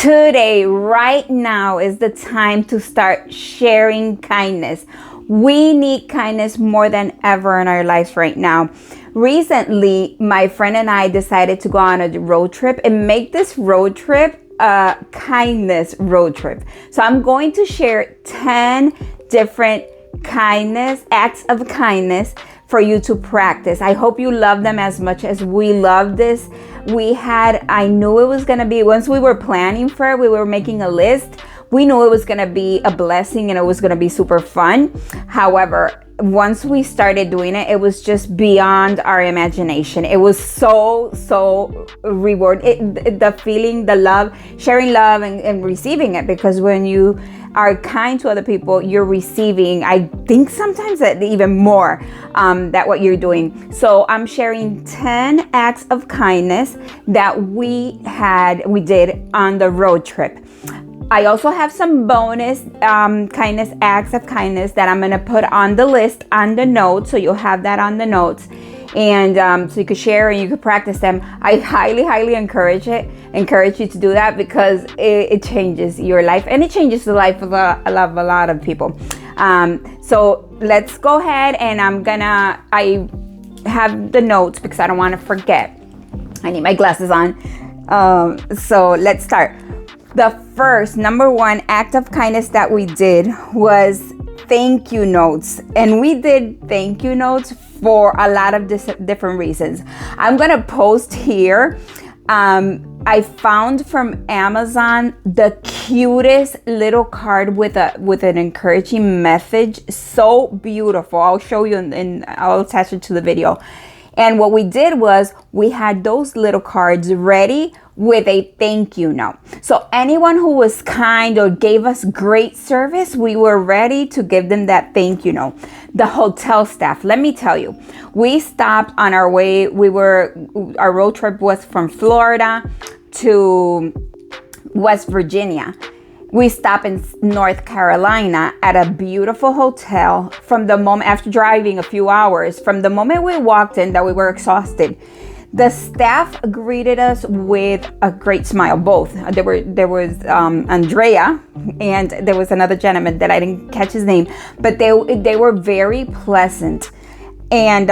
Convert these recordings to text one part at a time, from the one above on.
Today, right now, is the time to start sharing kindness. We need kindness more than ever in our lives right now. Recently, my friend and I decided to go on a road trip and make this road trip a kindness road trip. So I'm going to share 10 different acts of kindness for you to practice. I hope you love them as much as we love this. I knew it was going to be, once we were planning for it, we were making a list. We knew it was going to be a blessing and it was going to be super fun. However, once we started doing it, it was just beyond our imagination. It was so rewarding. The feeling, the love, sharing love and receiving it, because when you are kind to other people, you're receiving, I think sometimes that even more that what you're doing. So I'm sharing 10 acts of kindness that we did on the road trip. I also have some bonus acts of kindness that I'm going to put on the list, on the notes, so you'll have that on the notes, and so you could share and you could practice them. I highly encourage you to do that, because it changes your life and it changes the life of a lot of people. So let's go ahead, and I have the notes because I don't want to forget. I need my glasses on. So let's start. The first, number one act of kindness that we did was thank you notes. And we did thank you notes for a lot of different reasons. I'm going to post here. I found from Amazon the cutest little card with an encouraging message. So beautiful. I'll show you and I'll attach it to the video. And what we did was we had those little cards ready with a thank you note. So anyone who was kind or gave us great service, we were ready to give them that thank you note. The hotel staff, let me tell you, we stopped on our way. Our road trip was from Florida to West Virginia. We stopped in North Carolina at a beautiful hotel. From the moment, after driving a few hours, from the moment we walked in, that we were exhausted, the staff greeted us with a great smile. Both. There was Andrea, and there was another gentleman that I didn't catch his name, but they were very pleasant. And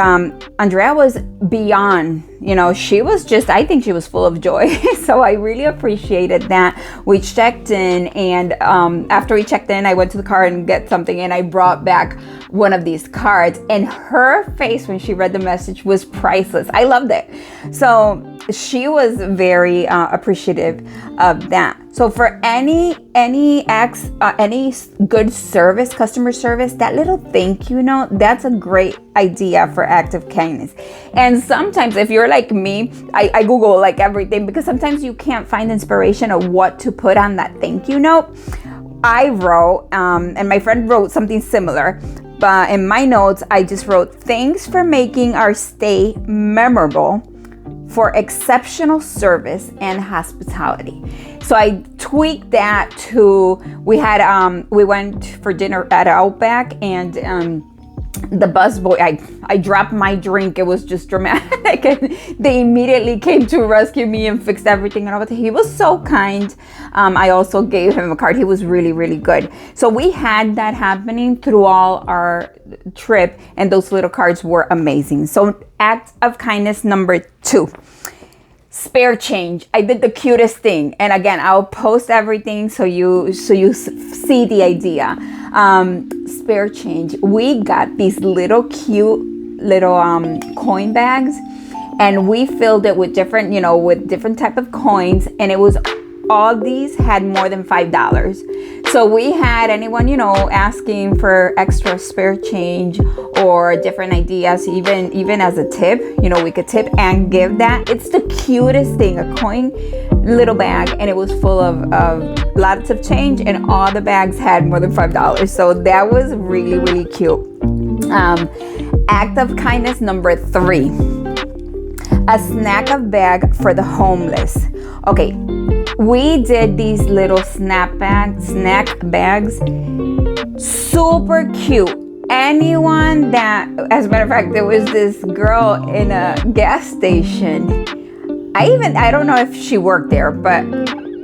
Andrea was beyond, I think she was full of joy. So I really appreciated that. We checked in, and after we checked in, I went to the car and get something, and I brought back one of these cards, and her face when she read the message was priceless. I loved it. So she was very appreciative of that. So for any acts, any good service, customer service, that little thank you note, that's a great idea for act of kindness. And sometimes, if you're like me, I Google like everything, because sometimes you can't find inspiration of what to put on that thank you note. I wrote, and my friend wrote something similar, but in my notes, I just wrote, thanks for making our stay memorable, for exceptional service and hospitality. So I tweaked that to, we went for dinner at Outback, and the busboy, I dropped my drink. It was just dramatic, and they immediately came to rescue me and fixed everything. And he was so kind. I also gave him a card. He was really good. So we had that happening through all our trip, and those little cards were amazing. So act of kindness number 2. Spare change. I did the cutest thing, and again, I'll post everything so you see the idea. Spare change. We got these little cute coin bags, and we filled it with different type of coins, and it was all these had more than $5. So we had anyone, asking for extra spare change or different ideas, even as a tip, we could tip and give that. It's the cutest thing, a coin little bag, and it was full of lots of change, and all the bags had more than $5. So that was really cute. Act of kindness number 3. A snack bag for the homeless. Okay, we did these little snack bags, super cute. Anyone that, as a matter of fact, there was this girl in a gas station. I don't know if she worked there, but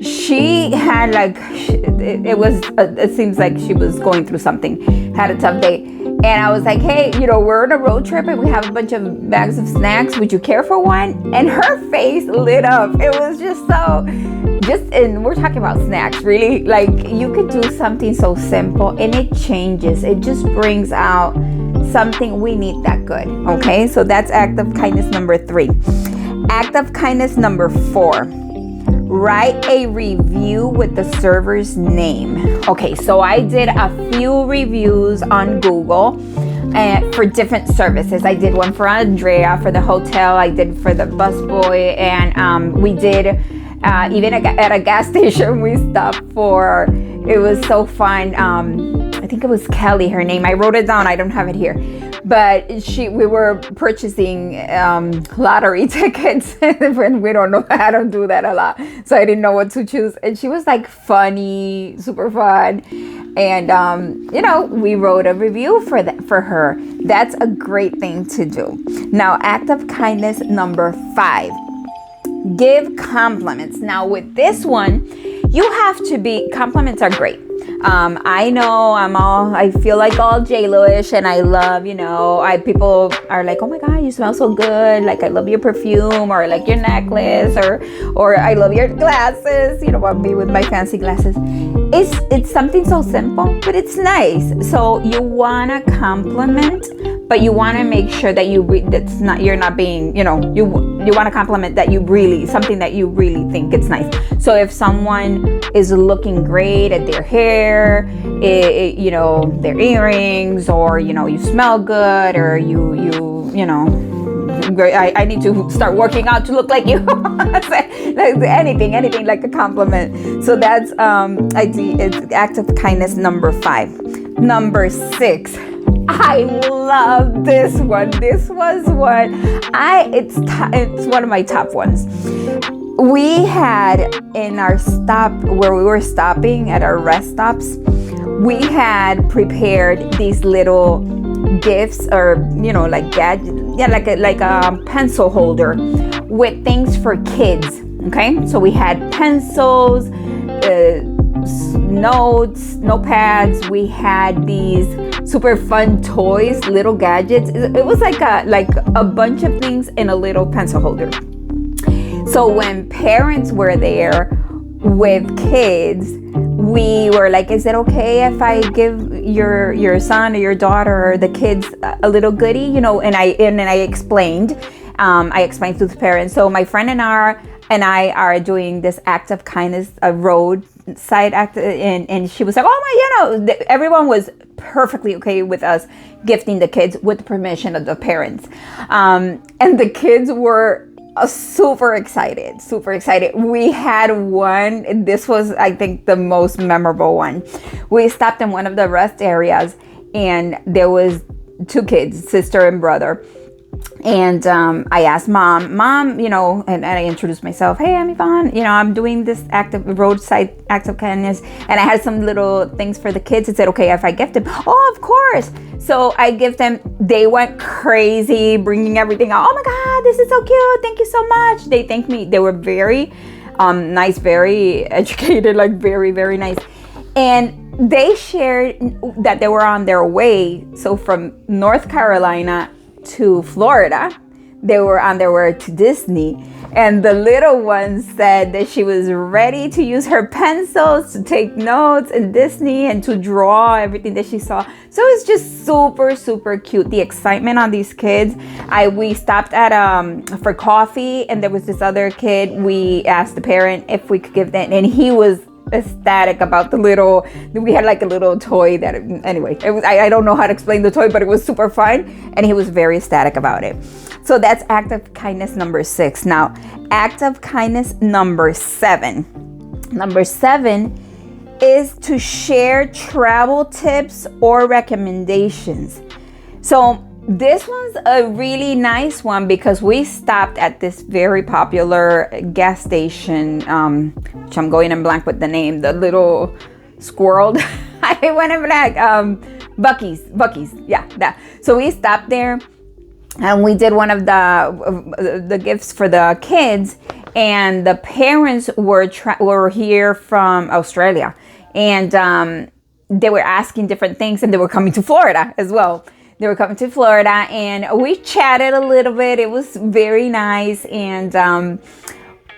she had like, it seems like she was going through something, had a tough day. And I was like, hey, we're on a road trip and we have a bunch of bags of snacks. Would you care for one? And her face lit up. It was and we're talking about snacks, really. Like, you could do something so simple and it changes. It just brings out something we need that good. Okay, so that's act of kindness number 3. Act of kindness number 4. Write a review with the server's name. Okay, so I did a few reviews on Google for different services. I did one for Andrea for the hotel. I did for the busboy, and we did even at a gas station we stopped for. It was so fun. I think it was Kelly, her name. I wrote it down. I don't have it here. But we were purchasing lottery tickets when we don't know how to do that a lot. So I didn't know what to choose. And she was like funny, super fun. And, we wrote a review for her. That's a great thing to do. Now, act of kindness number 5. Give compliments. Now, with this one, compliments are great. I know I feel like all J-Lo-ish, and I love, people are like, oh my God, you smell so good. Like, I love your perfume, or I like your necklace, or I love your glasses, me with my fancy glasses. It's something so simple, but it's nice. So you want to compliment, but you want to make sure that you want to compliment that something that you really think it's nice. So if someone is looking great at their hair, their earrings, or, you smell good, or I need to start working out to look like you. anything like a compliment. So that's it's act of kindness number 5. Number 6. I love this one. This was it's one of my top ones. We had in our stop where we were stopping at our rest stops, we had prepared these little gifts, or like gadgets, like a pencil holder with things for kids. Okay, so we had pencils, notes, notepads. We had these super fun toys, little gadgets. It was like a bunch of things in a little pencil holder. So when parents were there with kids, we were like, is it okay if I give your son or your daughter or the kids a little goodie? And I explained to the parents. So my friend and I are doing this act of kindness, a roadside act, and she was like, oh my, everyone was perfectly okay with us gifting the kids with the permission of the parents. And the kids were super excited. We had one, this was, I think, the most memorable one. We stopped in one of the rest areas, and there was 2 kids, sister and brother. And I asked mom, and I introduced myself. Hey, I'm Yvonne. I'm doing this roadside act of kindness, and I had some little things for the kids. I said, okay, if I gift them? Oh, of course. So I gift them. They went crazy, bringing everything out. Oh my God, this is so cute. Thank you so much. They thanked me. They were very nice, very educated, like very, very nice. And they shared that they were on their way. So from North Carolina to Florida, they were on their way to Disney, and the little one said that she was ready to use her pencils to take notes in Disney and to draw everything that she saw. So it's just super, super cute. The excitement on these kids. We stopped at for coffee, and there was this other kid. We asked the parent if we could give them, and he was ecstatic about we had like a little toy that, anyway, it was, I don't know how to explain the toy, but it was super fun, and he was very ecstatic about it. So that's act of kindness number 6. Now, act of kindness number 7. Number 7 is to share travel tips or recommendations. So this one's a really nice one because we stopped at this very popular gas station, which I'm going in blank with the name, the little squirrel. I went in blank. Buc-ee's. Yeah, that. So we stopped there, and we did one of the gifts for the kids, and the parents were here from Australia, and they were asking different things, and they were coming to Florida as well. They were coming to Florida, and we chatted a little bit. It was very nice, and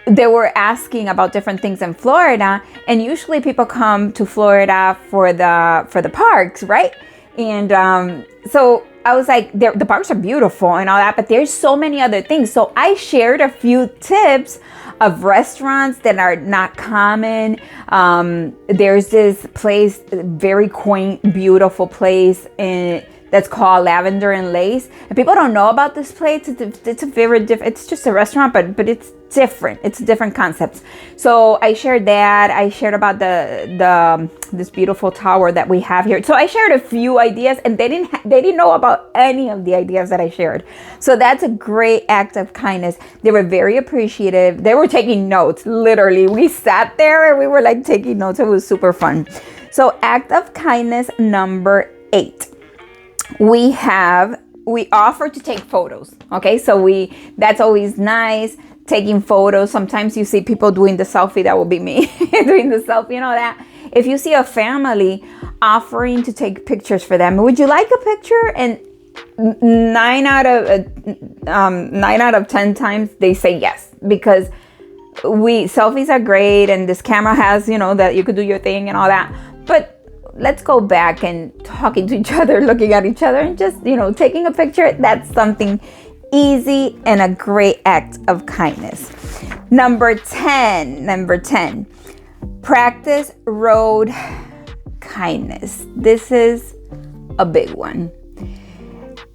they were asking about different things in Florida, and usually people come to Florida for the parks, right? And so I was like, the parks are beautiful and all that, but there's so many other things. So I shared a few tips of restaurants that are not common. There's this place, very quaint, beautiful place that's called Lavender and Lace. And people don't know about this place. It's a very different, it's just a restaurant, but it's different. It's different concepts. So I shared that. I shared about this beautiful tower that we have here. So I shared a few ideas, and they didn't know about any of the ideas that I shared. So that's a great act of kindness. They were very appreciative. They were taking notes. Literally, we sat there and we were like taking notes. It was super fun. So act of kindness number 8. We offer to take photos. Okay, so that's always nice. Taking photos. Sometimes you see people doing the selfie. That will be me doing the selfie, you know that. If you see a family offering to take pictures for them, would you like a picture? And 9 out of 10 times they say yes, because selfies are great, and this camera has, that you could do your thing and all that. But let's go back and talking to each other, looking at each other, and just, taking a picture. That's something easy and a great act of kindness. Number 10, practice road kindness. This is a big one.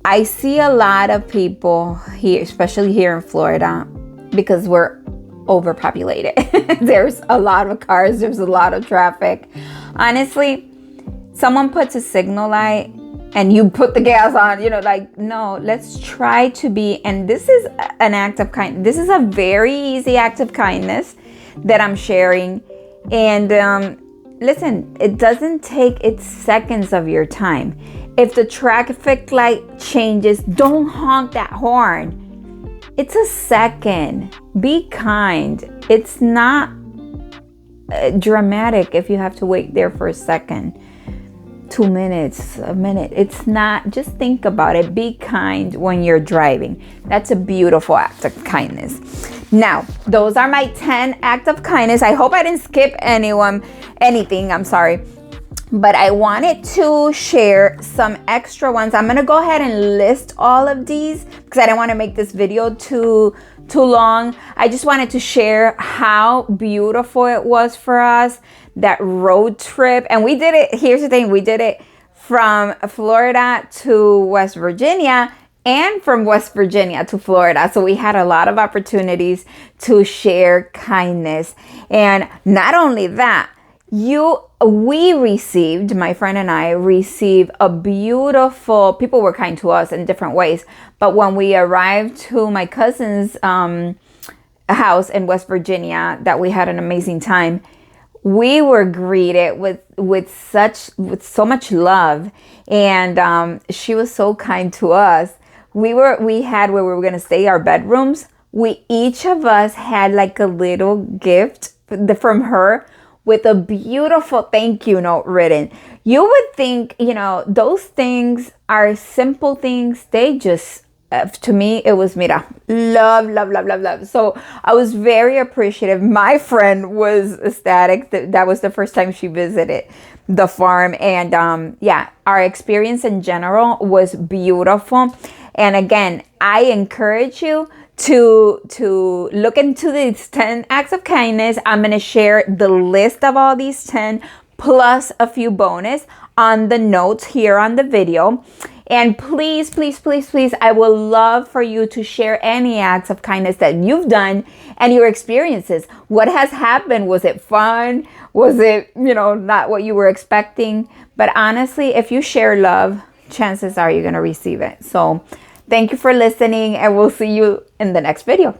I see a lot of people here, especially here in Florida, because we're overpopulated. There's a lot of cars, there's a lot of traffic. Honestly, someone puts a signal light and you put the gas on, no, let's try to be, and this is an act of kindness. This is a very easy act of kindness that I'm sharing. And listen, it doesn't take, it's seconds of your time. If the traffic light changes, don't honk that horn. It's a second. Be kind. It's not dramatic if you have to wait there for a second. 2 minutes, a minute. It's not, just think about it. Be kind when you're driving. That's a beautiful act of kindness. Now, those are my 10 acts of kindness. I hope I didn't skip anything. I'm sorry. But I wanted to share some extra ones. I'm going to go ahead and list all of these because I don't want to make this video too long. I just wanted to share how beautiful it was for us, that road trip. And we did it, here's the thing, we did it from Florida to West Virginia and from West Virginia to Florida. So we had a lot of opportunities to share kindness. And not only that, my friend and I received a beautiful, people were kind to us in different ways. But when we arrived to my cousin's house in West Virginia, that we had an amazing time, we were greeted with so much love, and she was so kind to us. We had where we were gonna stay, our bedrooms. Each of us had like a little gift from her with a beautiful thank you note written. You would think, those things are simple things. They just, to me, it was mira, love, love, love, love, love. So I was very appreciative. My friend was ecstatic. That was the first time she visited the farm. And our experience in general was beautiful. And again, I encourage you to look into these 10 acts of kindness. I'm going to share the list of all these 10 plus a few bonus on the notes here on the video. And please, please, please, please, I would love for you to share any acts of kindness that you've done and your experiences. What has happened? Was it fun? Was it, not what you were expecting? But honestly, if you share love, chances are you're going to receive it. So thank you for listening, and we'll see you in the next video.